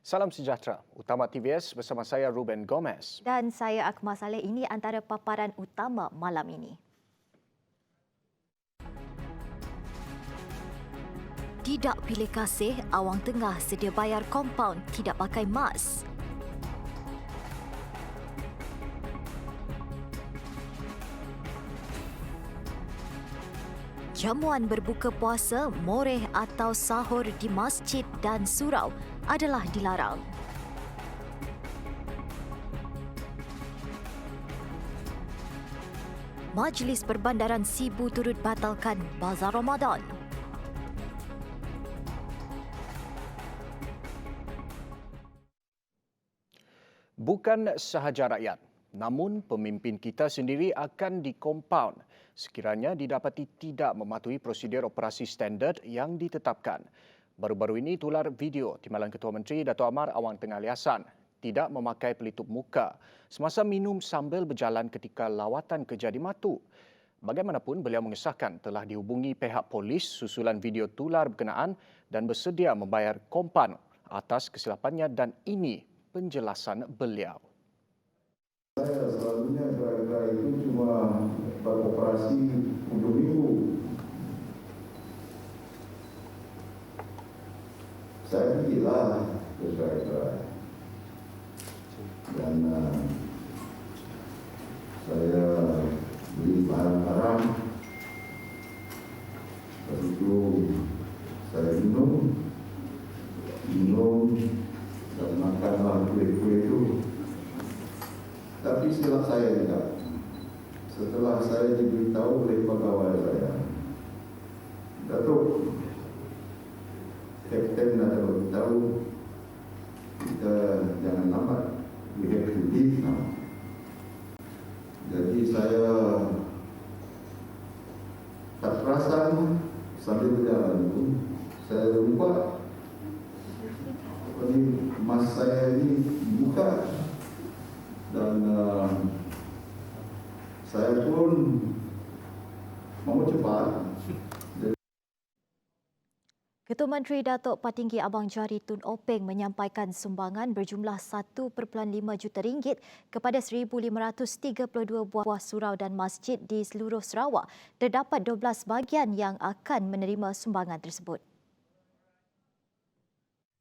Salam sejahtera. Utama TVS bersama saya Ruben Gomez. Dan saya Akmal Saleh. Ini antara paparan utama malam ini. Tidak pilih kasih, Awang Tengah sedia bayar kompaun tidak pakai mask. Jamuan berbuka puasa, moreh atau sahur di masjid dan surau adalah dilarang. Majlis Perbandaran Sibu turut batalkan Bazar Ramadan. Bukan sahaja rakyat, namun pemimpin kita sendiri akan dikompaun sekiranya didapati tidak mematuhi prosedur operasi standard yang ditetapkan. Baru-baru ini tular video Timbalan Ketua Menteri Dato' Amar Awang Tengah Liasan tidak memakai pelitup muka semasa minum sambil berjalan ketika lawatan ke Jadi Matu. Bagaimanapun, beliau mengesahkan telah dihubungi pihak polis susulan video tular berkenaan dan bersedia membayar kompan atas kesilapannya dan ini penjelasan beliau. Saya selalunya gerai-gerai itu cuma beroperasi untuk minggu. Saya pergilah ke gerai-gerai dan saya beli barang-barang, lepas itu saya minum dan makanlah kue-kue itu. Tapi silap saya juga. Setelah saya diberitahu oleh pegawai saya, Datuk, Kapten ada beritahu kita jangan lambat, we have to leave now. Jadi saya tak perasan sambil berjalan itu, saya lupa mas saya ini buka dan saya pun mau cepat. Ketua Menteri Datuk Patinggi Abang Jari Tun Openg menyampaikan sumbangan berjumlah 1.5 juta ringgit kepada 1,532 buah surau dan masjid di seluruh Sarawak. Terdapat 12 bahagian yang akan menerima sumbangan tersebut.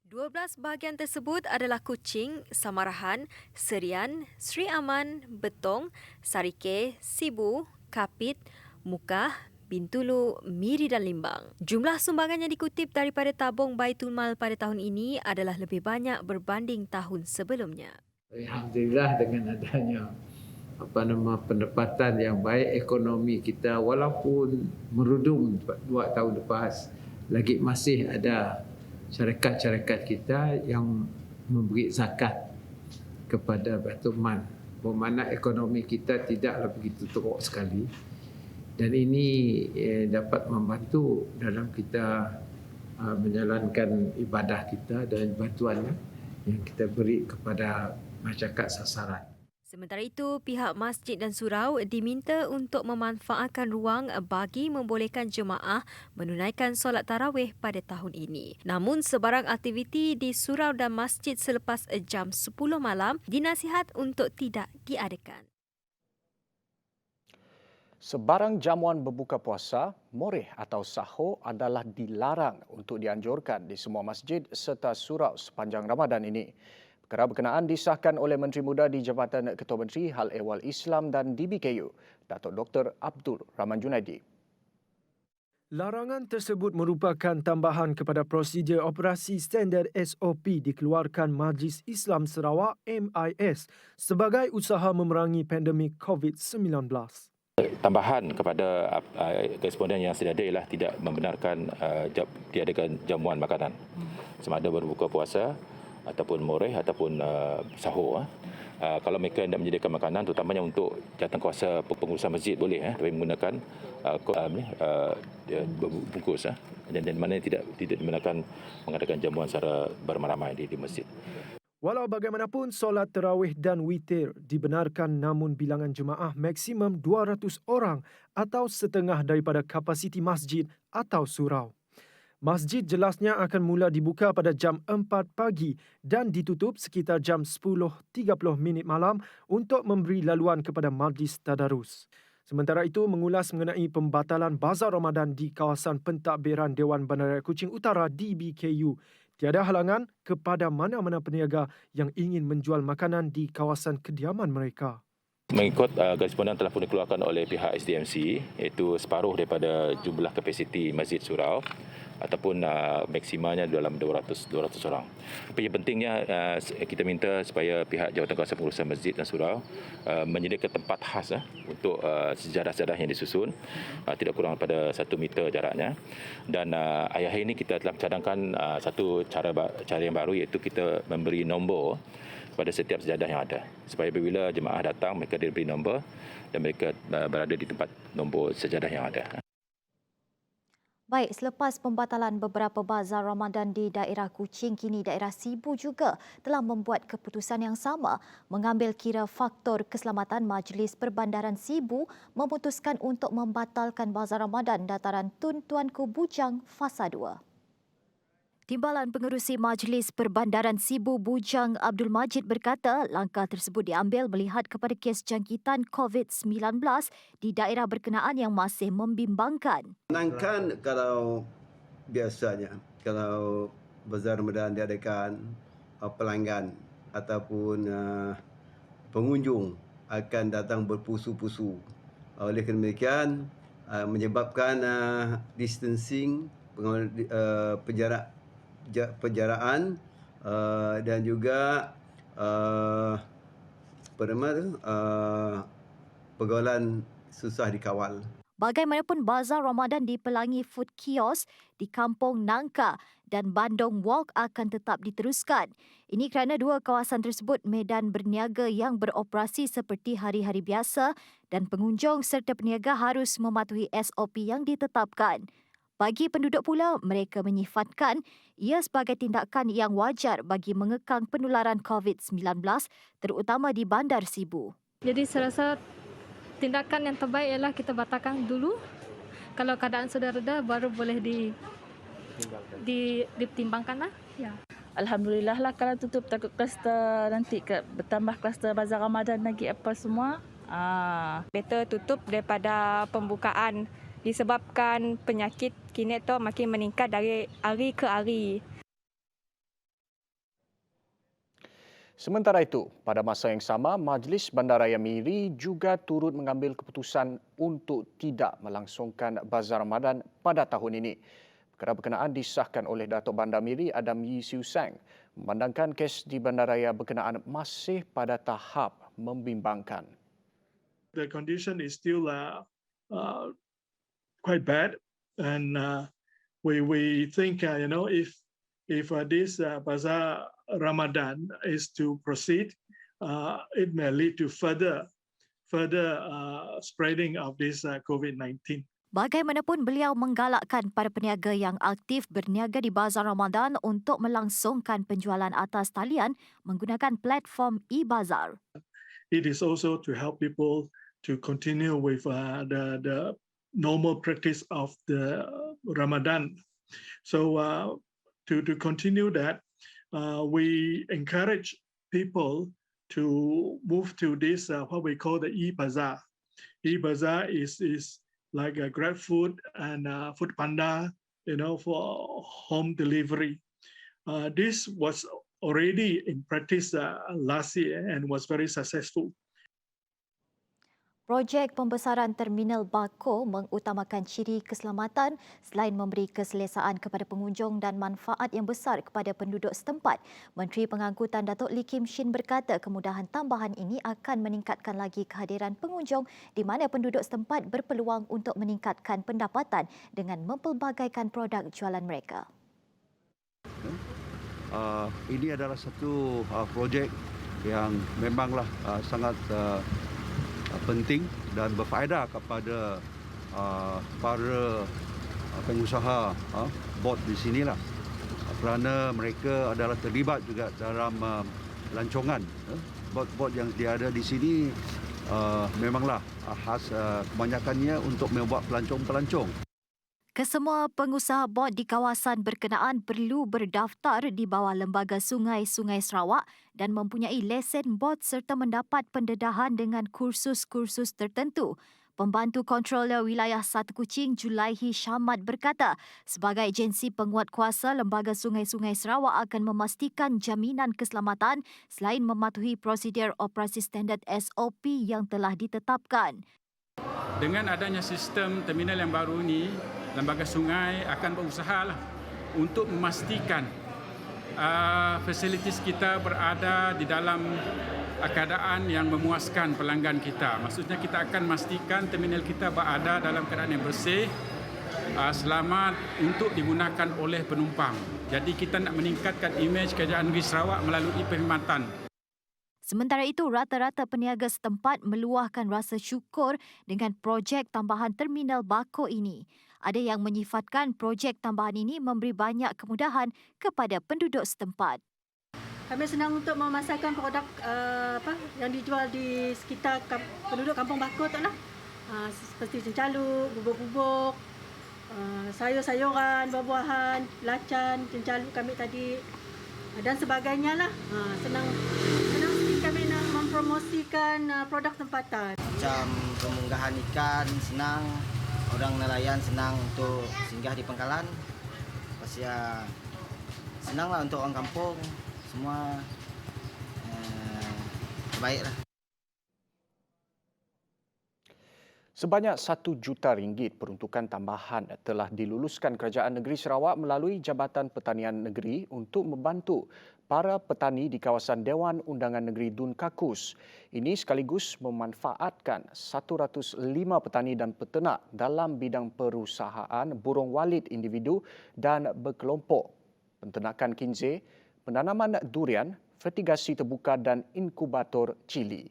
12 bahagian tersebut adalah Kuching, Samarahan, Serian, Sri Aman, Betong, Sarike, Sibu, Kapit, Mukah, Bintulu, Miri dan Limbang. Jumlah sumbangan yang dikutip daripada tabung Baitul Mal pada tahun ini adalah lebih banyak berbanding tahun sebelumnya. Alhamdulillah dengan adanya pendapatan yang baik, ekonomi kita walaupun merudum 2 tahun lepas, lagi masih ada syarikat-syarikat kita yang memberi zakat kepada Baitul Mal. Bermakna ekonomi kita tidaklah begitu teruk sekali. Dan ini dapat membantu dalam kita menjalankan ibadah kita dan bantuan yang kita beri kepada masyarakat sasaran. Sementara itu, pihak masjid dan surau diminta untuk memanfaatkan ruang bagi membolehkan jemaah menunaikan solat tarawih pada tahun ini. Namun, sebarang aktiviti di surau dan masjid selepas jam 10 malam dinasihat untuk tidak diadakan. Sebarang jamuan berbuka puasa, moreh atau sahur adalah dilarang untuk dianjurkan di semua masjid serta surau sepanjang Ramadan ini. Perkara berkenaan disahkan oleh Menteri Muda di Jabatan Ketua Menteri Hal Ehwal Islam dan DBKU, Datuk Dr. Abdul Rahman Junaidi. Larangan tersebut merupakan tambahan kepada prosedur operasi standard SOP dikeluarkan Majlis Islam Sarawak MIS sebagai usaha memerangi pandemik COVID-19. Tambahan kepada koresponden yang sedia ada ialah tidak membenarkan diadakan jamuan makanan sama ada berbuka puasa ataupun moreh ataupun sahur. Kalau mereka hendak menyediakan makanan terutamanya untuk jawatankuasa pengurusan masjid boleh tapi menggunakan bungkus dan mana tidak dibenarkan mengadakan jamuan secara beramai-ramai di masjid. Walau bagaimanapun, solat tarawih dan witir dibenarkan namun bilangan jemaah maksimum 200 orang atau setengah daripada kapasiti masjid atau surau. Masjid jelasnya akan mula dibuka pada jam 4 pagi dan ditutup sekitar jam 10.30 malam untuk memberi laluan kepada majlis tadarus. Sementara itu, mengulas mengenai pembatalan Bazar Ramadan di kawasan pentadbiran Dewan Bandaraya Kuching Utara DBKU, tiada halangan kepada mana-mana peniaga yang ingin menjual makanan di kawasan kediaman mereka. Mengikut garis pondan telah pun dikeluarkan oleh pihak SDMC, iaitu separuh daripada jumlah kapasiti Masjid Surau ataupun maksimanya dalam 200 orang. Tapi yang pentingnya kita minta supaya pihak Jawatankuasa Pengurusan Masjid dan Surau menyediakan tempat khas untuk sejadah-sejadah yang disusun, tidak kurang pada 1 meter jaraknya. Dan hari ini kita telah cadangkan satu cara yang baru, iaitu kita memberi nombor pada setiap sejadah yang ada, supaya apabila jemaah datang mereka diberi nombor dan mereka berada di tempat nombor sejadah yang ada. Baik, selepas pembatalan beberapa bazar Ramadan di daerah Kuching, kini daerah Sibu juga telah membuat keputusan yang sama, mengambil kira faktor keselamatan. Majlis Perbandaran Sibu memutuskan untuk membatalkan bazar Ramadan dataran Tun Tuanku Bujang Fasa 2. Timbalan Pengerusi Majlis Perbandaran Sibu Bujang Abdul Majid berkata langkah tersebut diambil melihat kepada kes jangkitan COVID-19 di daerah berkenaan yang masih membimbangkan. Sedangkan kalau biasanya, kalau bazar Ramadan diadakan, pelanggan ataupun pengunjung akan datang berpusu-pusu. Oleh kerana demikian, menyebabkan distancing, penjaraan dan juga pergaulan susah dikawal. Bagaimanapun, bazar Ramadan di Pelangi Food Kiosk di Kampung Nangka dan Bandung Walk akan tetap diteruskan. Ini kerana dua kawasan tersebut medan berniaga yang beroperasi seperti hari-hari biasa dan pengunjung serta peniaga harus mematuhi SOP yang ditetapkan. Bagi penduduk pula, mereka menyifatkan ia sebagai tindakan yang wajar bagi mengekang penularan COVID-19 terutama di Bandar Sibu. Jadi saya rasa tindakan yang terbaik ialah kita batalkan dulu. Kalau keadaan sudah reda baru boleh ditimbangkanlah. Ya. Alhamdulillah lah, kalau tutup takut kluster nanti bertambah kluster bazar Ramadan lagi apa semua. Better tutup daripada pembukaan. Disebabkan penyakit kini tu makin meningkat dari hari ke hari. Sementara itu, pada masa yang sama, Majlis Bandaraya Miri juga turut mengambil keputusan untuk tidak melangsungkan Bazar Ramadan pada tahun ini. Perkara berkenaan disahkan oleh Datuk Bandar Miri Adam Yee Siu Seng, memandangkan kes di bandaraya berkenaan masih pada tahap membimbangkan. The condition is still quite bad, and we think if this Bazar Ramadan is to proceed, it may lead to further spreading of this COVID-19. Bagaimanapun, beliau menggalakkan para peniaga yang aktif berniaga di Bazar Ramadan untuk melangsungkan penjualan atas talian menggunakan platform e-Bazar. It is also to help people to continue with the normal practice of the Ramadan. So to continue that, we encourage people to move to this what we call the e-Bazaar. E-Bazaar is like a GrabFood and Food Panda, for home delivery. This was already in practice last year and was very successful. Projek pembesaran Terminal Bako mengutamakan ciri keselamatan selain memberi keselesaan kepada pengunjung dan manfaat yang besar kepada penduduk setempat. Menteri Pengangkutan Datuk Lee Kim Shin berkata kemudahan tambahan ini akan meningkatkan lagi kehadiran pengunjung di mana penduduk setempat berpeluang untuk meningkatkan pendapatan dengan mempelbagaikan produk jualan mereka. Ini adalah satu projek yang memanglah sangat penting dan berfaedah kepada para pengusaha bot di sinilah, kerana mereka adalah terlibat juga dalam lancongan. Bot-bot yang ada di sini memanglah khas kebanyakannya untuk membuat pelancong-pelancong. Kesemua pengusaha bot di kawasan berkenaan perlu berdaftar di bawah Lembaga Sungai-Sungai Sarawak dan mempunyai lesen bot serta mendapat pendedahan dengan kursus-kursus tertentu. Pembantu Kontroler Wilayah 1 Kuching, Julaihi Syamad berkata, sebagai agensi penguatkuasa, Lembaga Sungai-Sungai Sarawak akan memastikan jaminan keselamatan selain mematuhi prosedur operasi standard SOP yang telah ditetapkan. Dengan adanya sistem terminal yang baru ini, Lembaga Sungai akan berusaha untuk memastikan fasilitis kita berada di dalam keadaan yang memuaskan pelanggan kita. Maksudnya kita akan memastikan terminal kita berada dalam keadaan yang bersih, selamat untuk digunakan oleh penumpang. Jadi kita nak meningkatkan imej Kerajaan Negeri Sarawak melalui perkhidmatan. Sementara itu, rata-rata peniaga setempat meluahkan rasa syukur dengan projek tambahan terminal Bako ini. Ada yang menyifatkan projek tambahan ini memberi banyak kemudahan kepada penduduk setempat. Kami senang untuk memasarkan produk yang dijual di sekitar penduduk Kampung Bako tu lah. Seperti cencaluk, bubuk-bubuk, sayur-sayuran, buah-buahan, lacan, cencaluk kami tadi dan sebagainya lah. Senang sikit kami nak mempromosikan produk tempatan. Macam pemunggahan ikan senang, orang nelayan senang untuk singgah di pangkalan. Pasal senanglah untuk orang kampung. Semua baiklah. Sebanyak RM1 juta peruntukan tambahan telah diluluskan Kerajaan Negeri Sarawak melalui Jabatan Pertanian Negeri untuk membantu para petani di kawasan Dewan Undangan Negeri Dun Kakus. Ini sekaligus memanfaatkan 105 petani dan peternak dalam bidang perusahaan burung walid individu dan berkelompok, penternakan kinze, penanaman durian, fertigasi terbuka dan inkubator cili.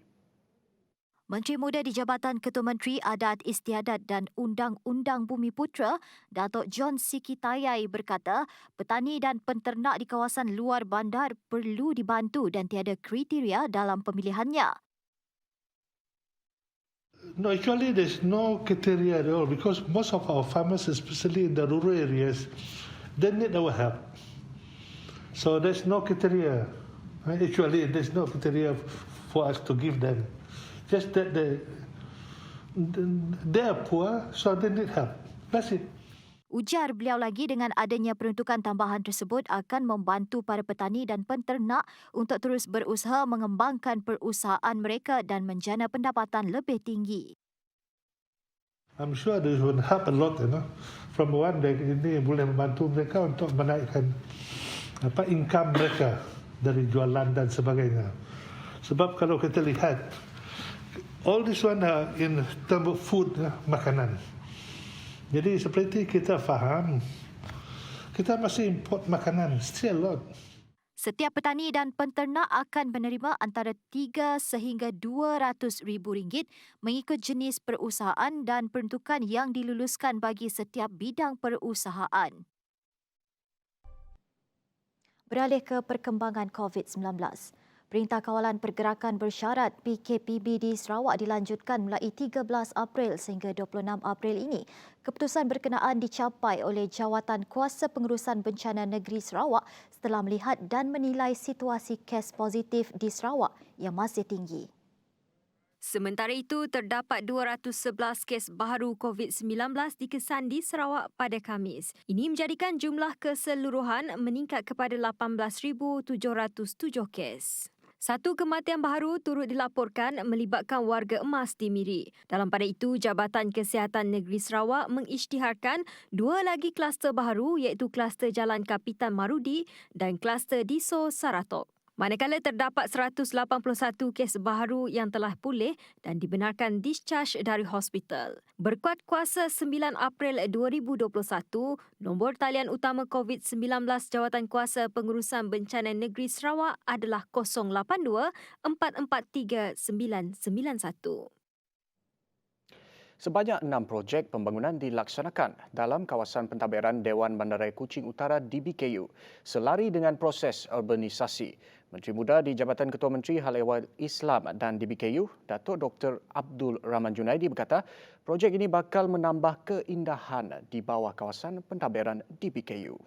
Menteri Muda di Jabatan Ketua Menteri Adat Istiadat dan Undang-Undang Bumi Putera, Datuk John Sikitayai berkata, petani dan penternak di kawasan luar bandar perlu dibantu dan tiada kriteria dalam pemilihannya. No, actually there's no criteria at all because most of our farmers, especially in the rural areas, they need our help. So there's no criteria. Actually, there's no criteria for us to give them. Just that they are poor, so they need help. That's it. Ujar beliau lagi, dengan adanya peruntukan tambahan tersebut akan membantu para petani dan penternak untuk terus berusaha mengembangkan perusahaan mereka dan menjana pendapatan lebih tinggi. I'm sure this will help a lot, From one day ini boleh membantu mereka untuk menaikkan income mereka dari jualan dan sebagainya. Sebab kalau kita lihat, all this one in terms of food, makanan. Jadi seperti kita faham, kita masih import makanan, still a lot. Setiap petani dan penternak akan menerima antara 3 sehingga RM200,000 mengikut jenis perusahaan dan peruntukan yang diluluskan bagi setiap bidang perusahaan. Beralih ke perkembangan COVID-19. Perintah Kawalan Pergerakan bersyarat PKPB di Sarawak dilanjutkan mulai 13 April sehingga 26 April ini. Keputusan berkenaan dicapai oleh Jawatan Kuasa Pengurusan Bencana Negeri Sarawak setelah melihat dan menilai situasi kes positif di Sarawak yang masih tinggi. Sementara itu, terdapat 211 kes baharu COVID-19 dikesan di Sarawak pada Khamis. Ini menjadikan jumlah keseluruhan meningkat kepada 18,707 kes. Satu kematian baharu turut dilaporkan melibatkan warga emas di Miri. Dalam pada itu, Jabatan Kesihatan Negeri Sarawak mengisytiharkan 2 lagi kluster baharu iaitu kluster Jalan Kapitan Marudi dan kluster Diso Saratok. Manakala terdapat 181 kes baharu yang telah pulih dan dibenarkan discharge dari hospital. Berkuat kuasa 9 April 2021, nombor talian utama COVID-19 Jawatan Kuasa Pengurusan Bencana Negeri Sarawak adalah 082 443 991. Sebanyak 6 projek pembangunan dilaksanakan dalam kawasan pentadbiran Dewan Bandaraya Kuching Utara DBKU selari dengan proses urbanisasi. Menteri Muda di Jabatan Ketua Menteri Hal Ehwal Islam dan DBKU, Datuk Dr. Abdul Rahman Junaidi berkata, projek ini bakal menambah keindahan di bawah kawasan pentadbiran DBKU.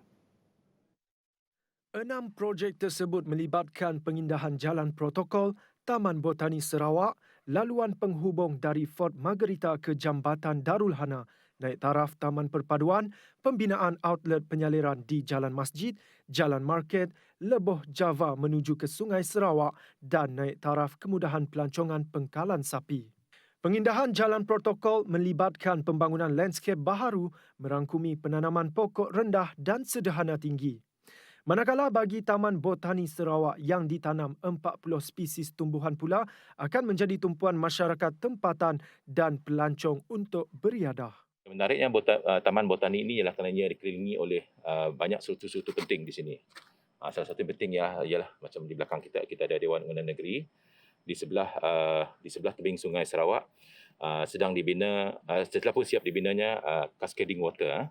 6 projek tersebut melibatkan pengindahan jalan protokol, Taman Botani Sarawak, laluan penghubung dari Fort Margherita ke Jambatan Darul Hana, naik taraf Taman Perpaduan, pembinaan outlet penyaliran di Jalan Masjid, Jalan Market, Leboh Java menuju ke Sungai Sarawak dan naik taraf kemudahan pelancongan Pengkalan Sapi. Pengindahan jalan protokol melibatkan pembangunan landscape baharu merangkumi penanaman pokok rendah dan sederhana tinggi. Manakala bagi Taman Botani Sarawak yang ditanam 40 spesies tumbuhan pula akan menjadi tumpuan masyarakat tempatan dan pelancong untuk beriadah. Menariknya Taman Botani ini ialah kerana dikelilingi oleh banyak struktur-struktur penting di sini. Salah satu yang penting ialah macam di belakang kita ada Dewan Undangan Negeri, di sebelah tebing Sungai Sarawak sedang dibina, setelah pun siap dibinanya cascading water,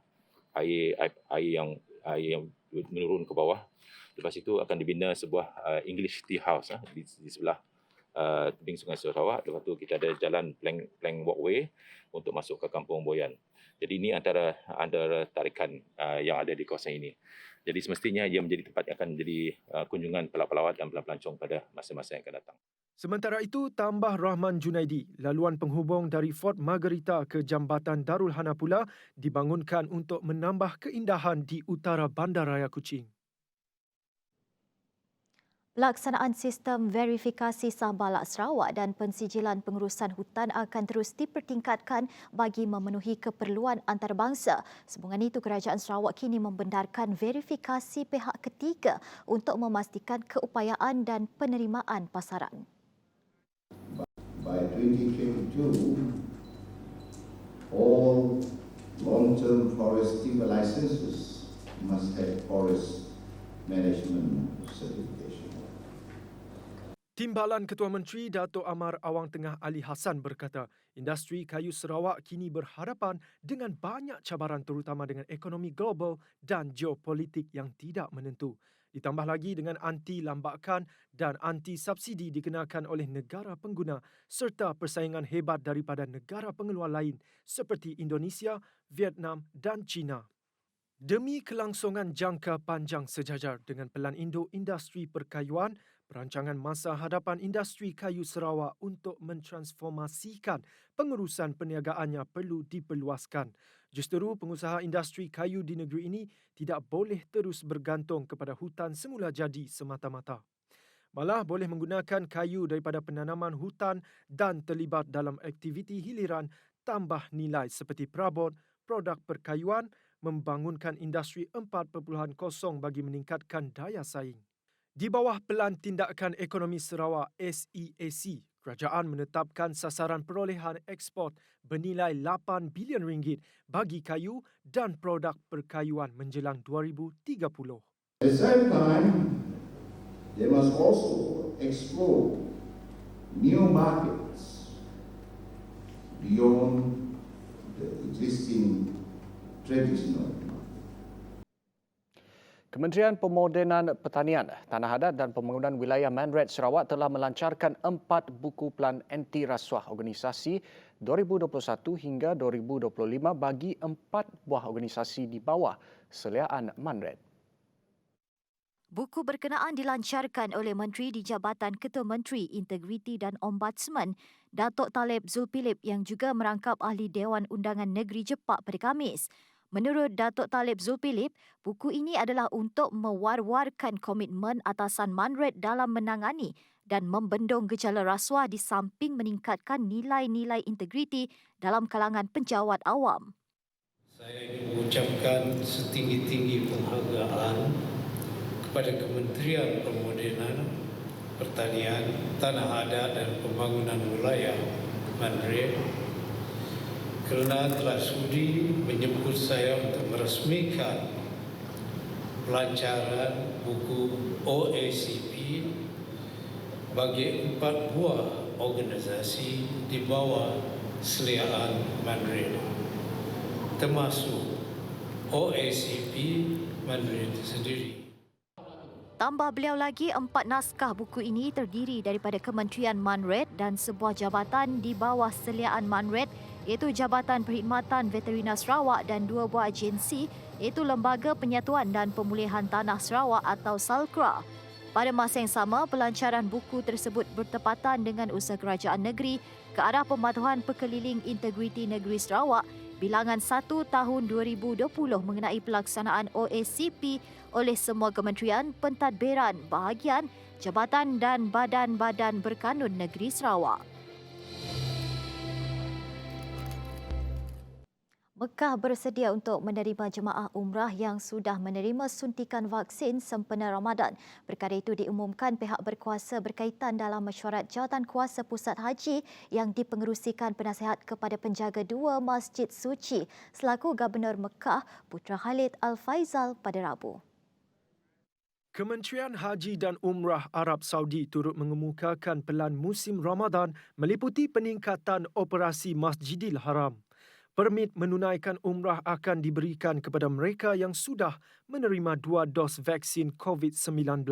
air yang menurun ke bawah. Lepas itu akan dibina sebuah English tea house di sebelah tebing Sungai Sarawak. Lepas itu kita ada jalan plank walkway untuk masuk ke Kampung Boyan. Jadi ini antara tarikan yang ada di kawasan ini. Jadi semestinya ia menjadi tempat yang akan menjadi kunjungan pelawat-pelawat dan pelancong pada masa-masa yang akan datang. Sementara itu, tambah Rahman Junaidi, laluan penghubung dari Fort Margherita ke Jambatan Darul Hana pula dibangunkan untuk menambah keindahan di utara Bandaraya Kuching. Pelaksanaan sistem verifikasi sah balak Sarawak dan pensijilan pengurusan hutan akan terus dipertingkatkan bagi memenuhi keperluan antarabangsa. Sambungan itu, Kerajaan Sarawak kini membenarkan verifikasi pihak ketiga untuk memastikan keupayaan dan penerimaan pasaran. By 2022, all long-term forest timber licenses must have forest management certification. Timbalan Ketua Menteri Datuk Amar Awang Tengah Ali Hassan berkata, industri kayu Sarawak kini berhadapan dengan banyak cabaran terutama dengan ekonomi global dan geopolitik yang tidak menentu. Ditambah lagi dengan anti lambakan dan anti subsidi dikenakan oleh negara pengguna serta persaingan hebat daripada negara pengeluar lain seperti Indonesia, Vietnam dan China. Demi kelangsungan jangka panjang sejajar dengan Pelan Induk Industri Perkayuan, perancangan masa hadapan industri kayu Sarawak untuk mentransformasikan pengurusan perniagaannya perlu diperluaskan. Justeru pengusaha industri kayu di negeri ini tidak boleh terus bergantung kepada hutan semula jadi semata-mata. Malah boleh menggunakan kayu daripada penanaman hutan dan terlibat dalam aktiviti hiliran tambah nilai seperti perabot, produk perkayuan, membangunkan industri 4.0 bagi meningkatkan daya saing. Di bawah Pelan Tindakan Ekonomi Sarawak SEAC, kerajaan menetapkan sasaran perolehan ekspor bernilai RM8 bilion bagi kayu dan produk perkayuan menjelang 2030. At the same time, they must also explore new markets beyond the existing traditional. Kementerian Pemodenan Pertanian, Tanah Adat dan Pembangunan Wilayah Manred Sarawak telah melancarkan 4 buku pelan anti rasuah organisasi 2021 hingga 2025 bagi 4 buah organisasi di bawah seliaan Manred. Buku berkenaan dilancarkan oleh Menteri di Jabatan Ketua Menteri, Integriti dan Ombudsman, Datuk Talib Zulkifli yang juga merangkap ahli Dewan Undangan Negeri Jepak pada Khamis. Menurut Datuk Talib Zulkifli, buku ini adalah untuk mewar-warkan komitmen atasan Manred dalam menangani dan membendung gejala rasuah di samping meningkatkan nilai-nilai integriti dalam kalangan penjawat awam. Saya ingin mengucapkan setinggi-tinggi penghargaan kepada Kementerian Pemodenan Pertanian, Tanah Adat dan Pembangunan Wilayah Manred kerana telah sudi menjemput saya untuk meresmikan pelancaran buku OACP bagi 4 buah organisasi di bawah seliaan Madrid, termasuk OACP Madrid sendiri. Tambah beliau lagi, 4 naskah buku ini terdiri daripada Kementerian MANRED dan sebuah jabatan di bawah seliaan MANRED iaitu Jabatan Perkhidmatan Veterina Sarawak dan 2 buah agensi iaitu Lembaga Penyatuan dan Pemulihan Tanah Sarawak atau SALCRA. Pada masa yang sama, pelancaran buku tersebut bertepatan dengan usaha kerajaan negeri ke arah pematuhan Pekeliling Integriti Negeri Sarawak bilangan 1 tahun 2020 mengenai pelaksanaan OACP oleh semua kementerian, pentadbiran, bahagian, jabatan dan badan-badan berkanun negeri Sarawak. Mekah bersedia untuk menerima jemaah umrah yang sudah menerima suntikan vaksin sempena Ramadan. Perkara itu diumumkan pihak berkuasa berkaitan dalam mesyuarat Jawatankuasa Pusat Haji yang dipengerusikan penasihat kepada penjaga 2 Masjid Suci selaku Gubernur Mekah Putra Khalid Al-Faizal pada Rabu. Kementerian Haji dan Umrah Arab Saudi turut mengemukakan pelan musim Ramadan meliputi peningkatan operasi Masjidil Haram. Permit menunaikan umrah akan diberikan kepada mereka yang sudah menerima 2 dos vaksin COVID-19.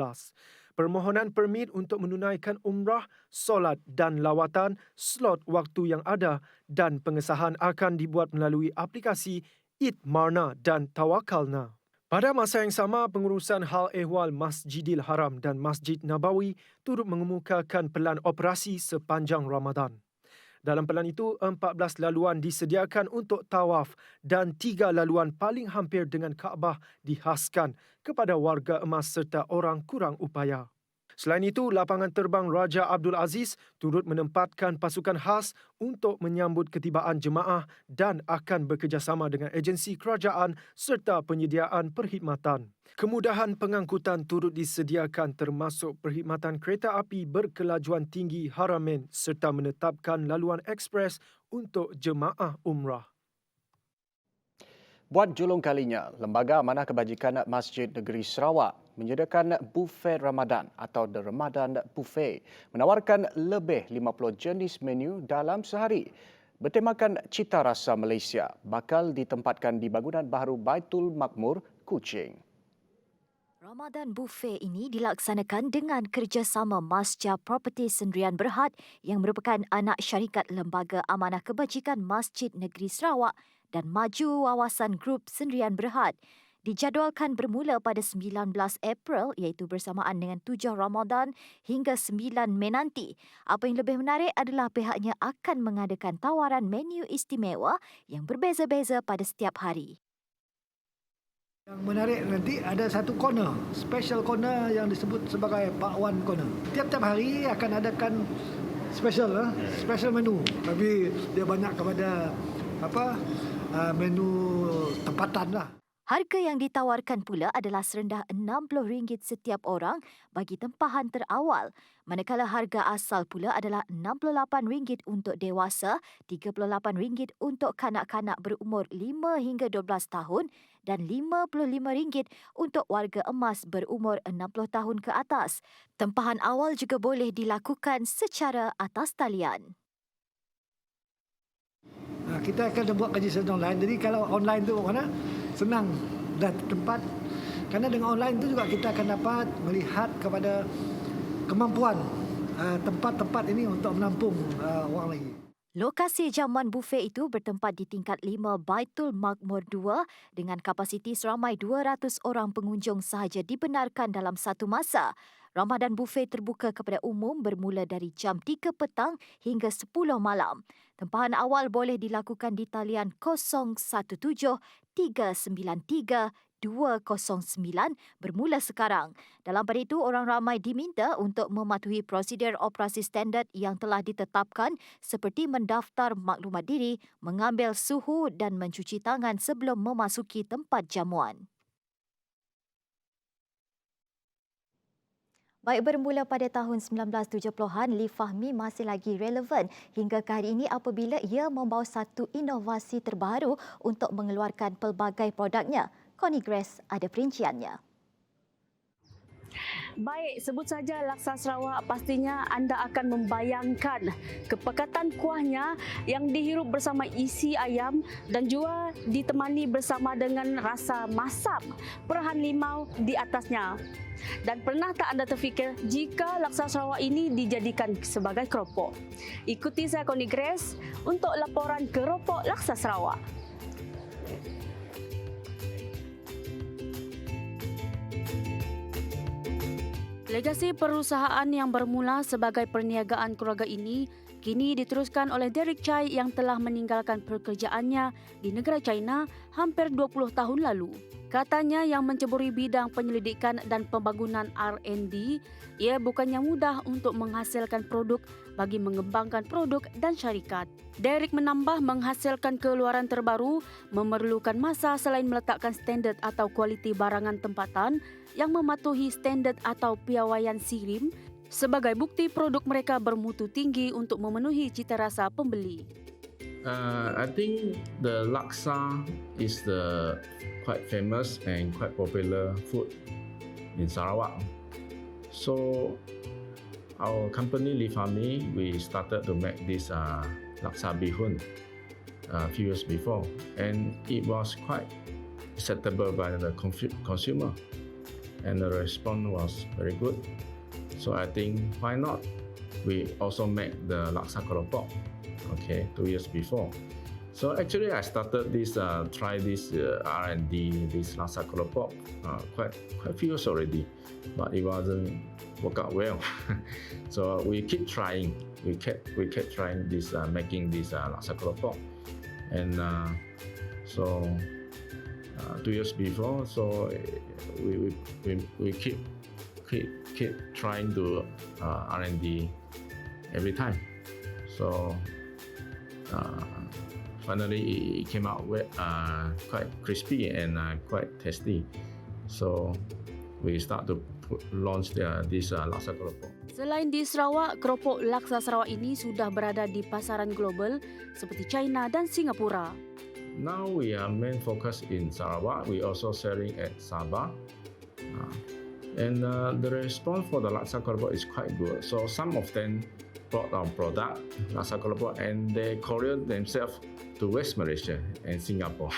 Permohonan permit untuk menunaikan umrah, solat dan lawatan, slot waktu yang ada dan pengesahan akan dibuat melalui aplikasi Itmarna dan Tawakalna. Pada masa yang sama, pengurusan hal ehwal Masjidil Haram dan Masjid Nabawi turut mengemukakan pelan operasi sepanjang Ramadan. Dalam pelan itu, 14 laluan disediakan untuk tawaf dan 3 laluan paling hampir dengan Kaabah dihaskan kepada warga emas serta orang kurang upaya. Selain itu, lapangan terbang Raja Abdul Aziz turut menempatkan pasukan khas untuk menyambut ketibaan jemaah dan akan bekerjasama dengan agensi kerajaan serta penyediaan perkhidmatan. Kemudahan pengangkutan turut disediakan termasuk perkhidmatan kereta api berkelajuan tinggi Haramain serta menetapkan laluan ekspres untuk jemaah umrah. Buat julung kalinya, Lembaga Amanah Kebajikan Masjid Negeri Sarawak menyediakan buffet Ramadan atau The Ramadan Buffet, menawarkan lebih 50 jenis menu dalam sehari. Bertemakan cita rasa Malaysia, bakal ditempatkan di bangunan baru Baitul Makmur, Kuching. Ramadan Buffet ini dilaksanakan dengan kerjasama Masjid Property Sendirian Berhad yang merupakan anak syarikat Lembaga Amanah Kebajikan Masjid Negeri Sarawak dan Maju Wawasan Grup Sendirian Berhad. Dijadualkan bermula pada 19 April iaitu bersamaan dengan 7 Ramadan hingga 9 Mei nanti. Apa yang lebih menarik adalah pihaknya akan mengadakan tawaran menu istimewa yang berbeza-beza pada setiap hari. Yang menarik nanti ada satu corner, special corner yang disebut sebagai Pak Wan Corner. Tiap-tiap hari akan adakan special menu. Tapi dia banyak kepada menu tempatan lah. Harga yang ditawarkan pula adalah serendah RM60 setiap orang bagi tempahan terawal, manakala harga asal pula adalah RM68 untuk dewasa, RM38 untuk kanak-kanak berumur 5 hingga 12 tahun dan RM55 untuk warga emas berumur 60 tahun ke atas. Tempahan awal juga boleh dilakukan secara atas talian. Kita akan buat kajian online. Jadi kalau online tu mana senang dan tempat. Karena dengan online tu juga kita akan dapat melihat kepada kemampuan tempat-tempat ini untuk menampung orang lagi. Lokasi jamuan buffet itu bertempat di tingkat 5 Baitul Makmur 2 dengan kapasiti seramai 200 orang pengunjung sahaja dibenarkan dalam satu masa. Ramadan Buffet terbuka kepada umum bermula dari jam 3 petang hingga 10 malam. Tempahan awal boleh dilakukan di talian 017 393 209 bermula sekarang. Dalam pada itu, orang ramai diminta untuk mematuhi prosedur operasi standard yang telah ditetapkan seperti mendaftar maklumat diri, mengambil suhu dan mencuci tangan sebelum memasuki tempat jamuan. Baik, bermula pada tahun 1970-an, Lee Fahmi masih lagi relevan hingga ke hari ini apabila ia membawa satu inovasi terbaru untuk mengeluarkan pelbagai produknya. Connie Grace ada perinciannya. Baik, sebut saja laksa Sarawak, pastinya anda akan membayangkan kepekatan kuahnya yang dihirup bersama isi ayam dan juga ditemani bersama dengan rasa masam, perahan limau di atasnya. Dan pernah tak anda terfikir jika laksa Sarawak ini dijadikan sebagai keropok? Ikuti saya Connie Grace untuk laporan keropok laksa Sarawak. Legasi perusahaan yang bermula sebagai perniagaan keluarga ini kini diteruskan oleh Derek Chai yang telah meninggalkan pekerjaannya di negara China hampir 20 tahun lalu. Katanya yang menceburi bidang penyelidikan dan pembangunan R&D, ia bukannya mudah untuk menghasilkan produk bagi mengembangkan produk dan syarikat. Derek menambah menghasilkan keluaran terbaru memerlukan masa selain meletakkan standard atau kualiti barangan tempatan yang mematuhi standard atau piawaian SIRIM sebagai bukti produk mereka bermutu tinggi untuk memenuhi cita rasa pembeli. I think the laksa is the quite famous and quite popular food in Sarawak. So our company Lifami, we started to make this laksa bihun a few years before, and it was quite acceptable by the consumer, and the response was very good. So I think why not? We also make the laksa keropok, 2 years before. So actually I started this try this R&D, this laksa keropok quite few years already, but it wasn't work out well. So we keep trying. We kept trying this making this laksa keropok, and so 2 years before, so we keep trying to R&D every time. So finally it came out quite crispy and quite tasty. So we start to launch this laksa keropok. Selain di Sarawak, keropok laksa Sarawak ini sudah berada di pasaran global seperti China dan Singapura. Now we are main focus in Sarawak. We also selling at Sabah. And the response for the laksa keropok is quite good. So some of them bought our product, laksa keropok, and they courier themselves to West Malaysia and Singapore.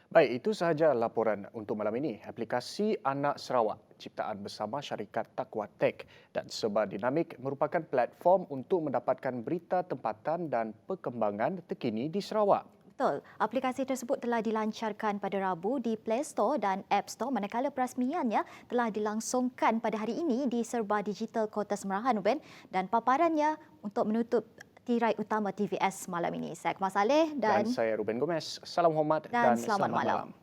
Baik, itu sahaja laporan untuk malam ini. Aplikasi Anak Sarawak, ciptaan bersama syarikat Takwa Tech dan Serba Dinamik merupakan platform untuk mendapatkan berita tempatan dan perkembangan terkini di Sarawak. Betul. Aplikasi tersebut telah dilancarkan pada Rabu di Play Store dan App Store, manakala perasmiannya telah dilangsungkan pada hari ini di Serba Digital Kota Semerahan, Ruben, dan paparannya untuk menutup tirai utama TVS malam ini. Saya Akmal Saleh dan saya Ruben Gomez. Salam hormat dan selamat malam.